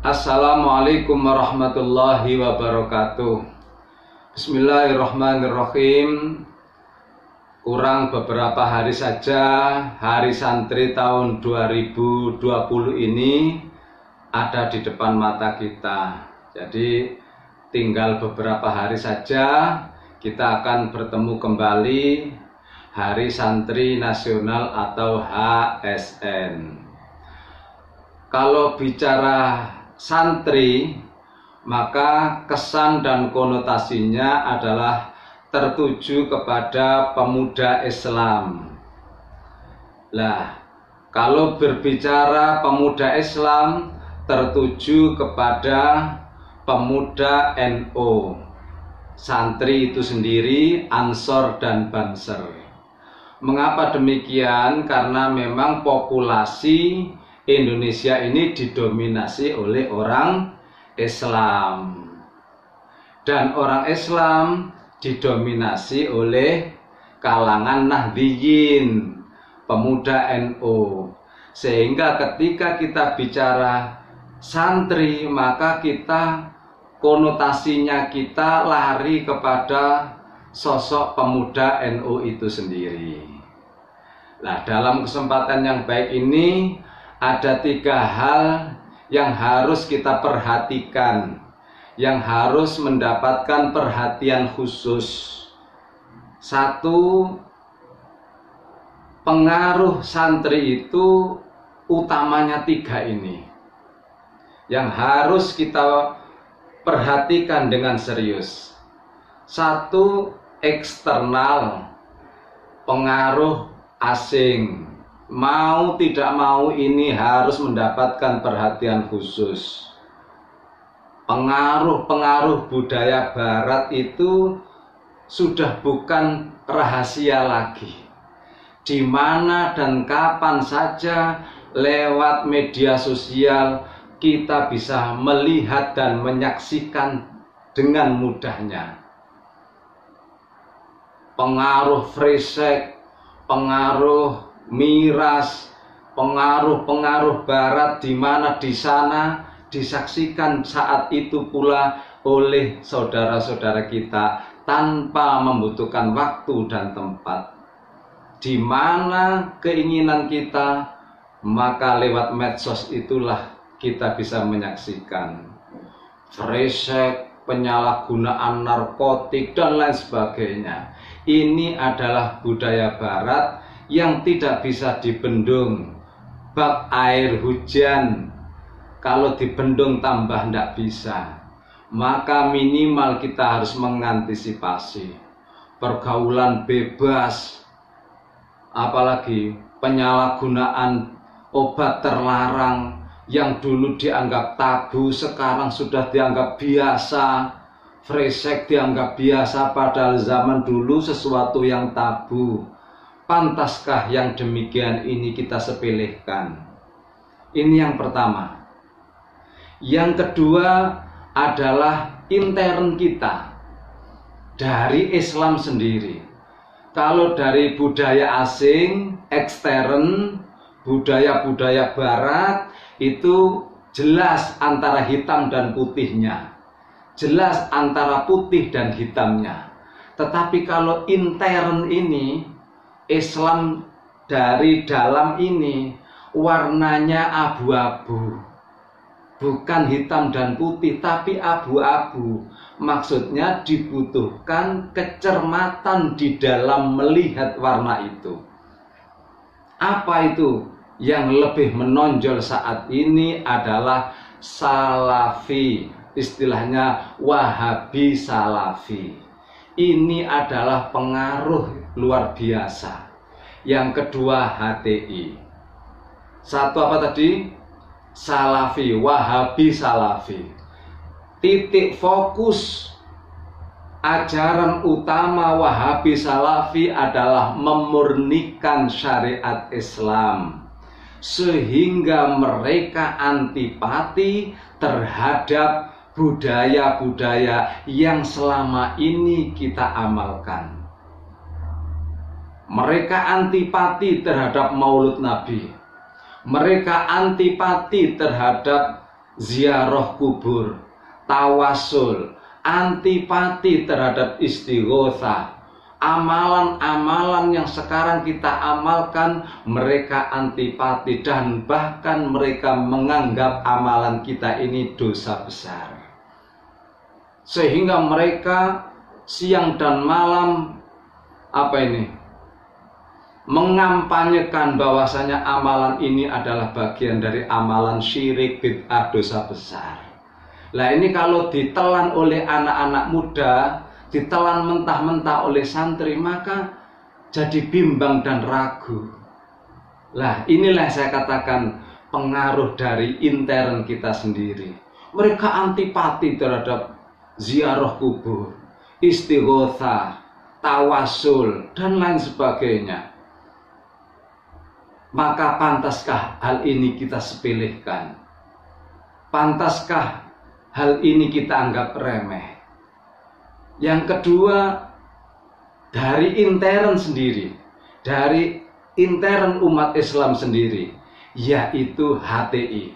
Assalamualaikum warahmatullahi wabarakatuh. Bismillahirrahmanirrahim. Kurang beberapa hari saja Hari Santri tahun 2020 ini ada di depan mata kita. Jadi tinggal beberapa hari saja kita akan bertemu kembali Hari Santri Nasional atau HSN. Kalau bicara santri, maka kesan dan konotasinya adalah tertuju kepada pemuda Islam. Lah, kalau berbicara pemuda Islam, tertuju kepada pemuda NU, santri itu sendiri, Ansor dan Banser. Mengapa demikian? Karena memang populasi Indonesia ini didominasi oleh orang Islam, dan orang Islam didominasi oleh kalangan Nahdliyin, pemuda NU. Sehingga ketika kita bicara santri, maka kita konotasinya kita lari kepada sosok pemuda NU itu sendiri. Nah, dalam kesempatan yang baik ini ada 3 hal yang harus kita perhatikan, yang harus mendapatkan perhatian khusus. 1, pengaruh santri itu utamanya 3 ini yang harus kita perhatikan dengan serius. 1, eksternal, pengaruh asing. Mau tidak mau ini harus mendapatkan perhatian khusus. Pengaruh-pengaruh budaya barat itu sudah bukan rahasia lagi. Di mana dan kapan saja lewat media sosial kita bisa melihat dan menyaksikan dengan mudahnya. Pengaruh free sex, pengaruh miras, pengaruh-pengaruh barat, di mana di sana disaksikan saat itu pula oleh saudara-saudara kita tanpa membutuhkan waktu dan tempat. Di mana keinginan kita, maka lewat medsos itulah kita bisa menyaksikan free sex, penyalahgunaan narkotik dan lain sebagainya. Ini adalah budaya barat yang tidak bisa dibendung. Bak air hujan, kalau dibendung tambah tidak bisa. Maka minimal kita harus mengantisipasi pergaulan bebas, apalagi penyalahgunaan obat terlarang yang dulu dianggap tabu sekarang sudah dianggap biasa. Free sex dianggap biasa, padahal zaman dulu sesuatu yang tabu. Pantaskah yang demikian ini kita sepelekan? Ini yang pertama. Yang kedua adalah intern kita dari Islam sendiri. Kalau dari budaya asing, ekstern, budaya-budaya barat, itu jelas antara hitam dan putihnya, jelas antara putih dan hitamnya. Tetapi kalau intern ini, Islam dari dalam ini warnanya abu-abu, bukan hitam dan putih, tapi abu-abu. Maksudnya dibutuhkan kecermatan di dalam melihat warna itu. Apa itu yang lebih menonjol saat ini adalah Salafi, istilahnya Wahabi Salafi. Ini adalah pengaruh luar biasa. Yang kedua HTI. 1 apa tadi? Salafi, Wahabi Salafi. Titik fokus ajaran utama Wahabi Salafi adalah memurnikan syariat Islam, sehingga mereka antipati terhadap budaya-budaya yang selama ini kita amalkan. Mereka antipati terhadap Maulud Nabi. Mereka antipati terhadap ziarah kubur, tawasul, antipati terhadap istighosah. Amalan-amalan yang sekarang kita amalkan, mereka antipati dan bahkan mereka menganggap amalan kita ini dosa besar. Sehingga mereka siang dan malam mengampanyekan bahwasanya amalan ini adalah bagian dari amalan syirik, bid'ah, dosa besar. Lah ini kalau ditelan oleh anak-anak muda, ditelan mentah-mentah oleh santri, maka jadi bimbang dan ragu. Lah inilah saya katakan pengaruh dari intern kita sendiri. Mereka antipati terhadap ziarah kubur, istighosah, tawasul, dan lain sebagainya. Maka pantaskah hal ini kita sepelekan? Pantaskah hal ini kita anggap remeh? Yang kedua, dari intern sendiri, dari intern umat Islam sendiri, yaitu HTI.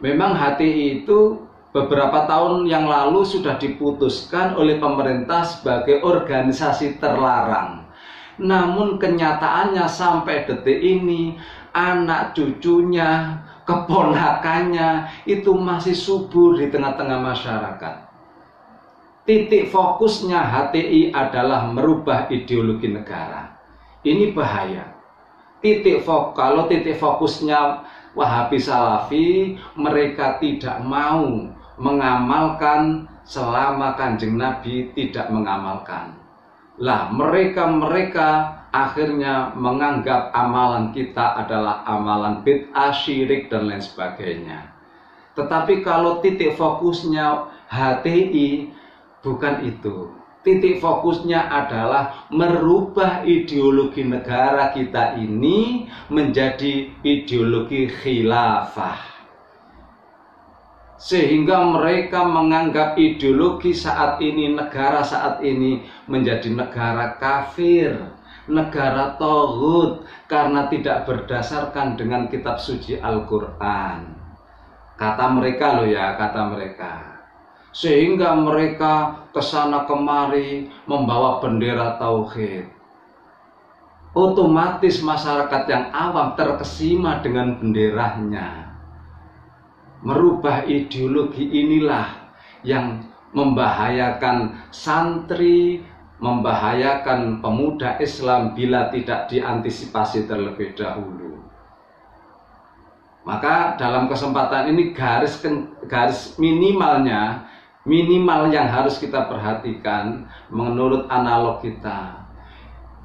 Memang HTI itu beberapa tahun yang lalu sudah diputuskan oleh pemerintah sebagai organisasi terlarang. Namun kenyataannya sampai detik ini, anak cucunya, keponakannya itu masih subur di tengah-tengah masyarakat. Titik fokusnya HTI adalah merubah ideologi negara. Ini bahaya. Kalau titik fokusnya Wahabi Salafi, mereka tidak mau mengamalkan selama Kanjeng Nabi tidak mengamalkan. Lah mereka akhirnya menganggap amalan kita adalah amalan bid'ah, syirik, dan lain sebagainya. Tetapi kalau titik fokusnya HTI, bukan itu. Titik fokusnya adalah merubah ideologi negara kita ini menjadi ideologi khilafah. Sehingga mereka menganggap ideologi saat ini, negara saat ini menjadi negara kafir, negara taghut, karena tidak berdasarkan dengan kitab suci Al-Quran. Kata mereka loh ya, kata mereka. Sehingga mereka kesana kemari membawa bendera tauhid. Otomatis masyarakat yang awam terkesima dengan benderanya. Merubah ideologi inilah yang membahayakan santri, membahayakan pemuda Islam bila tidak diantisipasi terlebih dahulu. Maka dalam kesempatan ini garis minimal yang harus kita perhatikan menurut analog kita.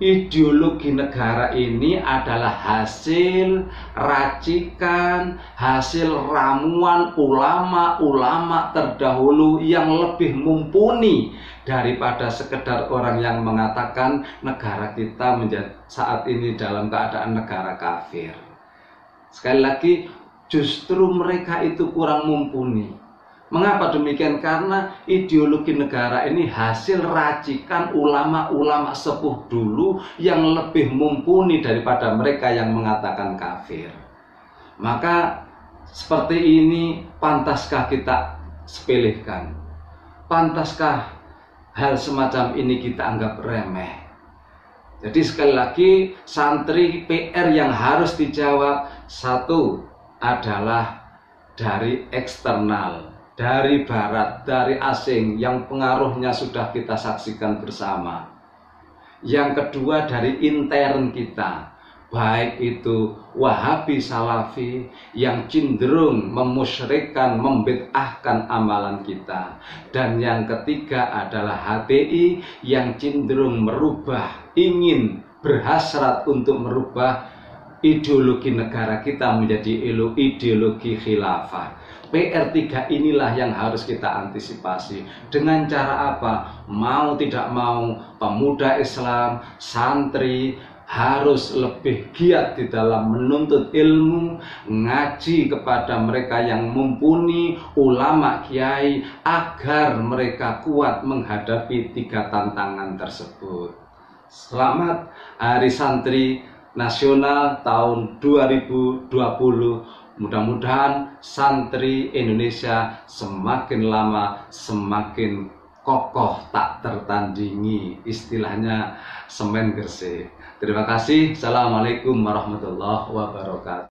Ideologi negara ini adalah hasil racikan, hasil ramuan ulama-ulama terdahulu yang lebih mumpuni daripada sekedar orang yang mengatakan negara kita saat ini dalam keadaan negara kafir. Sekali lagi, justru mereka itu kurang mumpuni. Mengapa demikian? Karena ideologi negara ini hasil racikan ulama-ulama sepuh dulu yang lebih mumpuni daripada mereka yang mengatakan kafir. Maka seperti ini pantaskah kita sepelekan? Pantaskah hal semacam ini kita anggap remeh? Jadi sekali lagi, santri PR yang harus dijawab, satu adalah dari eksternal, dari barat, dari asing yang pengaruhnya sudah kita saksikan bersama. Yang kedua dari intern kita, baik itu Wahabi Salafi yang cenderung memusyrikkan, membid'ahkan amalan kita. Dan yang ketiga adalah HTI yang cenderung merubah, ingin berhasrat untuk merubah ideologi negara kita menjadi ideologi khilafah. PR3 inilah yang harus kita antisipasi. Dengan cara apa? Mau tidak mau, pemuda Islam, santri harus lebih giat di dalam menuntut ilmu, ngaji kepada mereka yang mumpuni, ulama, kiai, agar mereka kuat menghadapi 3 tantangan tersebut. Selamat Hari Santri Nasional tahun 2020. Mudah-mudahan santri Indonesia semakin lama semakin kokoh tak tertandingi, istilahnya semen gersik. Terima kasih. Assalamualaikum warahmatullahi wabarakatuh.